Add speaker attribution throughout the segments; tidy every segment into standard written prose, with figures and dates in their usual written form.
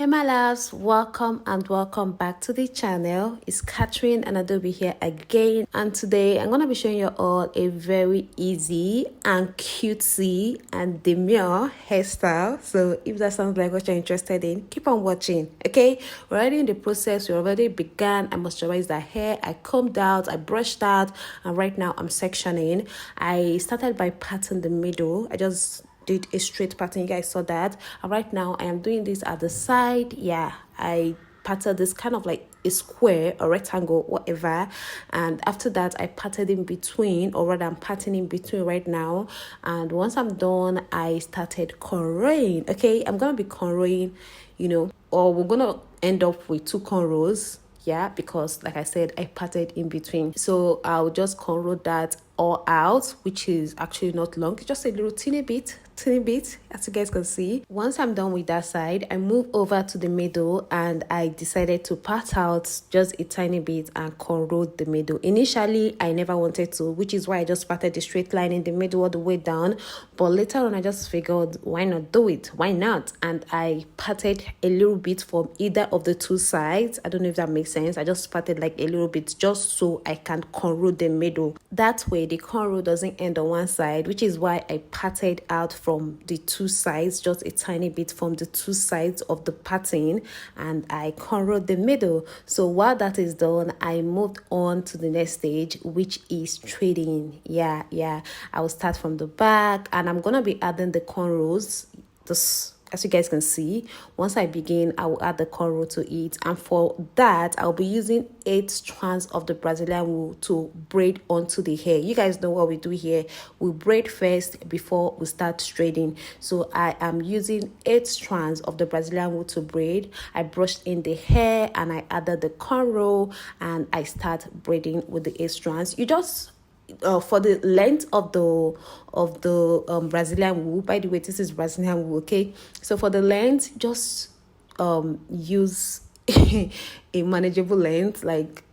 Speaker 1: Hey my loves, welcome and welcome back to the channel. It's Catherine and Adobe here again, and today I'm gonna be showing you all a very easy and cutesy and demure hairstyle. So if that sounds like what you're interested in, keep on watching. Okay, we're already in the process. We already began. I moisturized the hair, I combed out, I brushed out, and right now I'm sectioning. I started by parting the middle. I just did a straight pattern. You guys saw that. And right now I am doing this at the side. Yeah, I parted this kind of like a square or rectangle, whatever, and after that I parted in between, or rather I'm parting in between right now. And once I'm done, I started cornrowing. Okay, I'm gonna be cornrowing, or we're gonna end up with two cornrows. Yeah, because like I said, I parted in between, so I'll just cornrow that all out, which is actually not long. It's just a little teeny bit, as you guys can see. Once I'm done with that side, I move over to the middle and I decided to part out just a tiny bit and cornrow the middle. Initially I never wanted to, which is why I just parted the straight line in the middle all the way down, but later on I just figured, why not do it, why not? And I parted a little bit from either of the two sides. I don't know if that makes sense. I just parted like a little bit just so I can cornrow the middle. That way the cornrow doesn't end on one side, which is why I parted out from the two sides, just a tiny bit from the two sides of the pattern, and I cornrowed the middle. So while that is done, I moved on to the next stage, which is threading. Yeah, I will start from the back and I'm gonna be adding the cornrows. This, as you guys can see, once I begin, I will add the cornrow to it, and for that I'll be using 8 strands of the Brazilian wool to braid onto the hair. You guys know what we do here. We braid first before we start threading. So I am using 8 strands of the Brazilian wool to braid. I brushed in the hair and I added the cornrow and I start braiding with the 8 strands. You just for the length of the Brazilian wool, by the way, this is Brazilian wool, okay? So for the length, just use a manageable length. Like,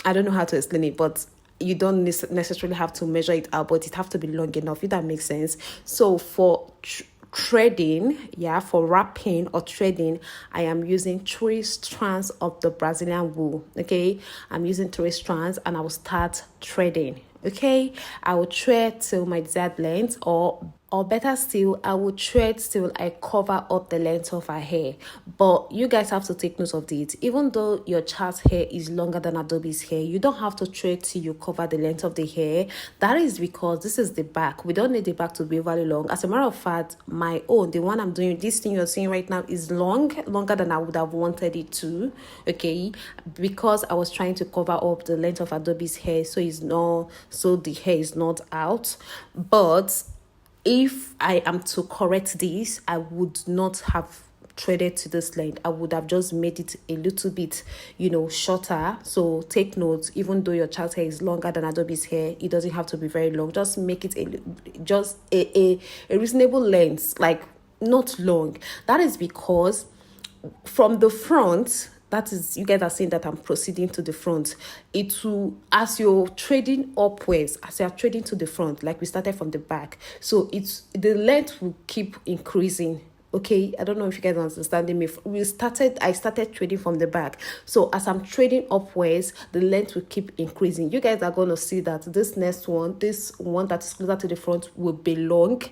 Speaker 1: I don't know how to explain it, but you don't necessarily have to measure it out, but it have to be long enough, if that makes sense. So for threading, for wrapping or threading, I am using 3 strands of the Brazilian wool. Okay, I'm using 3 strands and I will start threading. Okay, I will thread till my desired length, or better still, I will thread till I cover up the length of her hair. But you guys have to take note of this. Even though your child's hair is longer than Adobe's hair, you don't have to thread till you cover the length of the hair. That is because this is the back. We don't need the back to be very long. As a matter of fact, my own, the one I'm doing, this thing you're seeing right now is longer than I would have wanted it to. Okay, because I was trying to cover up the length of Adobe's hair, so the hair is not out. But if I am to correct this, I would not have threaded to this length. I would have just made it a little bit, shorter. So take note, even though your child's hair is longer than Adobe's hair, it doesn't have to be very long. Just make it a reasonable length, like not long. That is because from the front, that is, you guys are seeing that I'm proceeding to the front. It will, as you're threading upwards, as you're threading to the front, like we started from the back, so the length will keep increasing. Okay, I don't know if you guys are understanding me. I started threading from the back, so as I'm threading upwards, the length will keep increasing. You guys are going to see that this next one, this one that is closer to the front, will be long,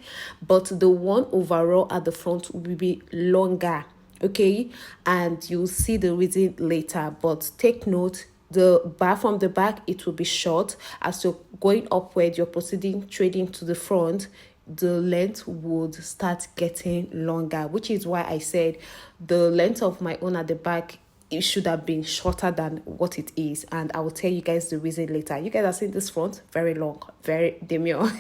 Speaker 1: but the one overall at the front will be longer. Okay, and you'll see the reason later, but take note, from the back it will be short. As you're going upward, you're proceeding threading to the front, the length would start getting longer, which is why I said the length of my own at the back, it should have been shorter than what it is, and I will tell you guys the reason later. You guys are seeing this front, very long, very demure.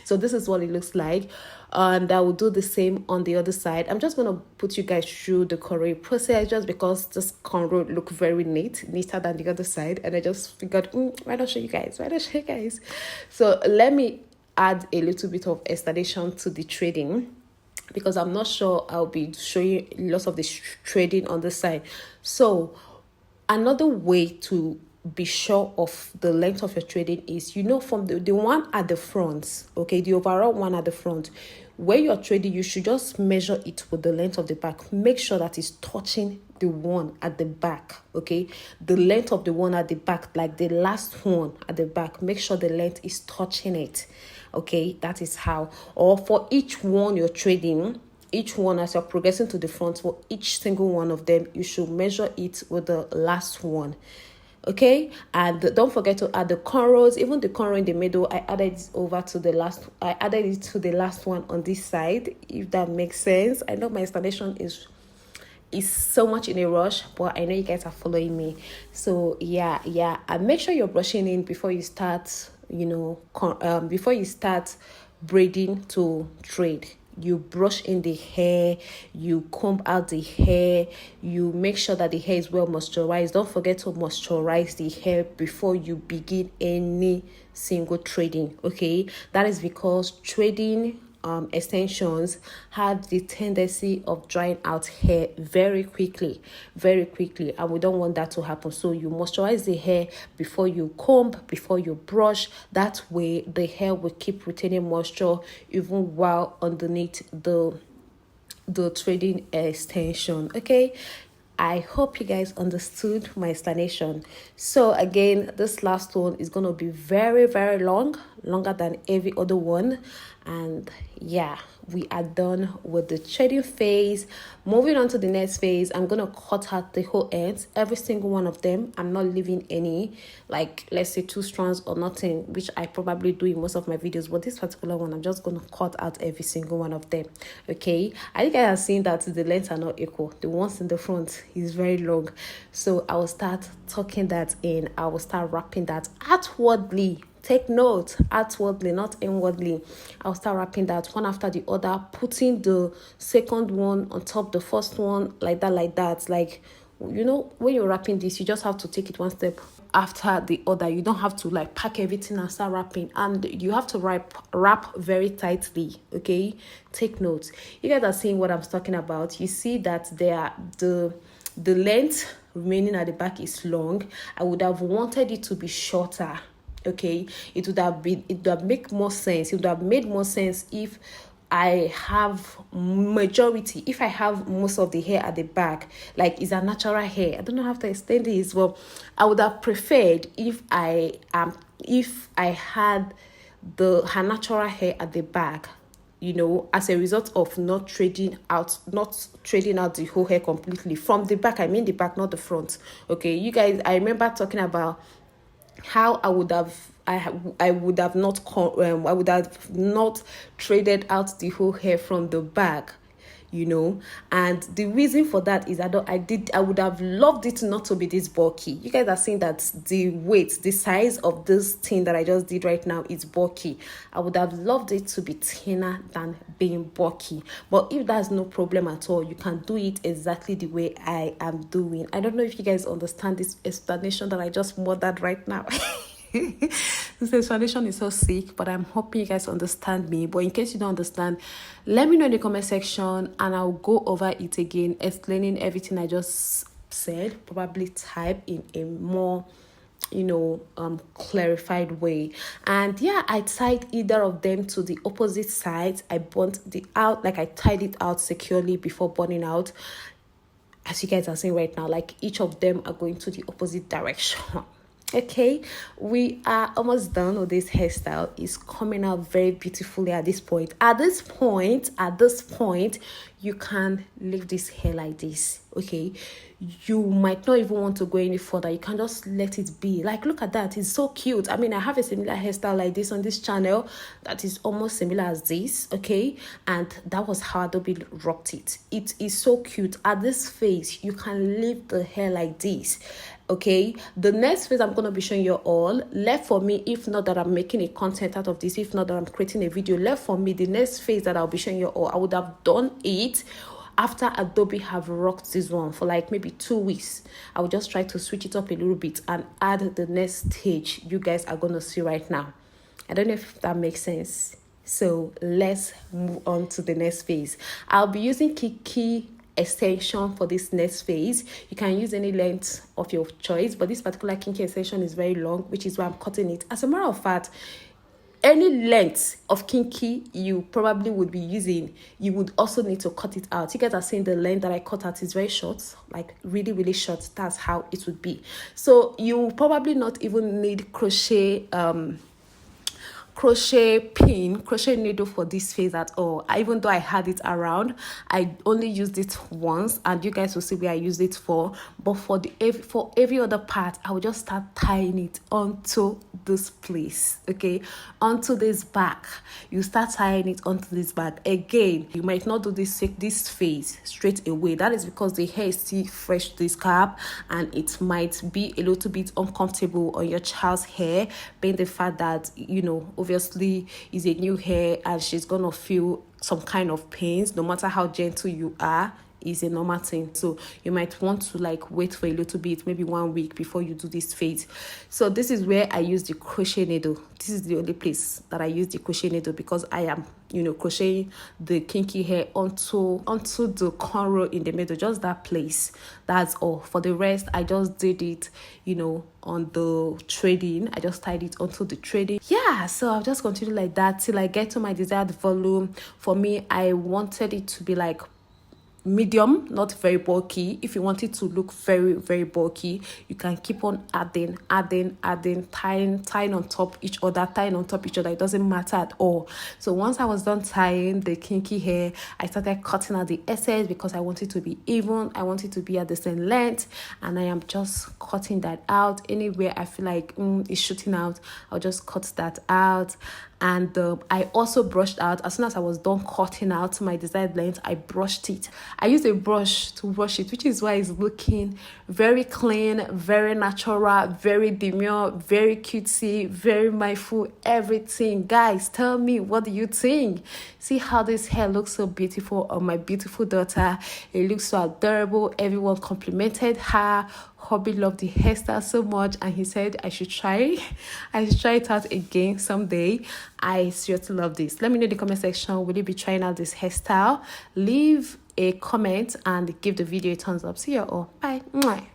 Speaker 1: So this is what it looks like, and I will do the same on the other side. I'm just going to put you guys through the cornrow process, just because this cornrow look very neater than the other side, and I just figured, why not show you guys? So let me add a little bit of explanation to the threading, because I'm not sure I'll be showing lots of the threading on the side. So another way to be sure of the length of your threading is, from the one at the front, okay, the overall one at the front, when you're trading, you should just measure it with the length of the back. Make sure that it's touching the one at the back, okay? The length of the one at the back, like the last one at the back, make sure the length is touching it, okay? That is how. Or for each one you're trading, each one, as you're progressing to the front, for each single one of them, you should measure it with the last one, okay? And don't forget to add the cornrows. Even the cornrow in the middle, I added it to the last one on this side, if that makes sense. I know my installation is so much in a rush, but I know you guys are following me. So yeah, and make sure you're brushing in before you start, before you start braiding to trade. You brush in the hair, you comb out the hair, you make sure that the hair is well moisturized. Don't forget to moisturize the hair before you begin any single trading, okay? That is because trading extensions have the tendency of drying out hair very quickly, and we don't want that to happen. So you moisturize the hair before you comb, before you brush. That way the hair will keep retaining moisture even while underneath the trading extension, okay? I hope you guys understood my explanation. So again, this last one is going to be very, very longer than every other one. And yeah, we are done with the trading phase. Moving on to the next phase, I'm going to cut out the whole ends, every single one of them. I'm not leaving any, like let's say 2 strands or nothing, which I probably do in most of my videos, but this particular one, I'm just going to cut out every single one of them, okay? I think I have seen that the lengths are not equal. The ones in the front is very long, so I will start tucking that in. I will start wrapping that outwardly. Take note, outwardly, not inwardly. I'll start wrapping that one after the other, putting the second one on top of the first one, like that. Like, you know, when you're wrapping this, you just have to take it one step after the other. You don't have to like pack everything and start wrapping, and you have to wrap very tightly, okay? Take note. You guys are seeing what I'm talking about. You see that the length remaining at the back is long. I would have wanted it to be shorter, okay? It would have made more sense. It would have made more sense if I have most of the hair at the back, like it's a natural hair. I don't know how to explain this. Well, I would have preferred if I had her natural hair at the back, you know, as a result of not trading out the whole hair completely from the back. I mean the back, not the front, okay? You guys, I remember talking about how I would have not traded out the whole hair from the back, you know. And the reason for that is I would have loved it not to be this bulky. You guys are seeing that the size of this thing that I just did right now is bulky. I would have loved it to be thinner than being bulky. But if that's no problem at all, you can do it exactly the way I am doing. I don't know if you guys understand this explanation that I just murdered right now. This explanation is so sick, but I'm hoping you guys understand me. But in case you don't understand, let me know in the comment section and I'll go over it again, explaining everything I just said, probably type in a more clarified way. And yeah, I tied either of them to the opposite sides. I I tied it out securely before burning out. As you guys are seeing right now, like each of them are going to the opposite direction. Okay, we are almost done with this hairstyle. It's coming out very beautifully at this point. At this point, you can leave this hair like this, okay? You might not even want to go any further. You can just let it be. Like, look at that. It's so cute. I mean, I have a similar hairstyle like this on this channel that is almost similar as this, okay? And that was how Adobe rocked it. It is so cute. At this phase, you can leave the hair like this. Okay, the next phase I'm going to be showing you all, left for me, if not that I'm making a content out of this, if not that I'm creating a video, left for me, the next phase that I'll be showing you all, I would have done it after Adobe have rocked this one for like maybe 2 weeks. I will just try to switch it up a little bit and add the next stage you guys are going to see right now. I don't know if that makes sense. So let's move on to the next phase. I'll be using kinky extension for this next phase. You can use any length of your choice, but this particular kinky extension is very long, which is why I'm cutting it. As a matter of fact, any length of kinky you probably would be using, you would also need to cut it out. You guys are seeing the length that I cut out is very short, like really short. That's how it would be. So you probably not even need crochet crochet needle for this phase at all. Even though I had it around, I only used it once, and you guys will see where I used it for. But for every other part, I will just start tying it onto this place, okay, onto this back. You start tying it onto this back. Again, you might not do this phase straight away. That is because the hair is still fresh to the scalp, and it might be a little bit uncomfortable on your child's hair, being the fact that, you know, obviously is a new hair and she's gonna feel some kind of pains. No matter how gentle you are, is a normal thing. So you might want to like wait for a little bit, maybe 1 week before you do this phase. So this is where I use the crochet needle. This is the only place that I use the crochet needle, because I am, you know, crocheting the kinky hair onto the cornrow in the middle, just that place. That's all. For the rest, I just did it, you know, on the threading. I just tied it onto the threading. Yeah, so I'll just continue like that till I get to my desired volume. For me, I wanted it to be like medium, not very bulky. If you want it to look very bulky, you can keep on adding, tying on top each other. It doesn't matter at all. So once I was done tying the kinky hair, I started cutting out the excess because I want it to be even. I want it to be at the same length, and I am just cutting that out. Anywhere I feel like it's shooting out, I'll just cut that out. And I also brushed out. As soon as I was done cutting out my desired length, I brushed it. I used a brush to brush it, which is why it's looking very clean, very natural, very demure, very cutesy, very mindful, everything. Guys, tell me, what do you think? See how this hair looks so beautiful on my beautiful daughter. It looks so adorable. Everyone complimented her. Hubby loved the hairstyle so much, and he said I should try it out again someday. I seriously love this. Let me know in the comment section, will you be trying out this hairstyle? Leave a comment and give the video a thumbs up. See you all. Bye. Mwah.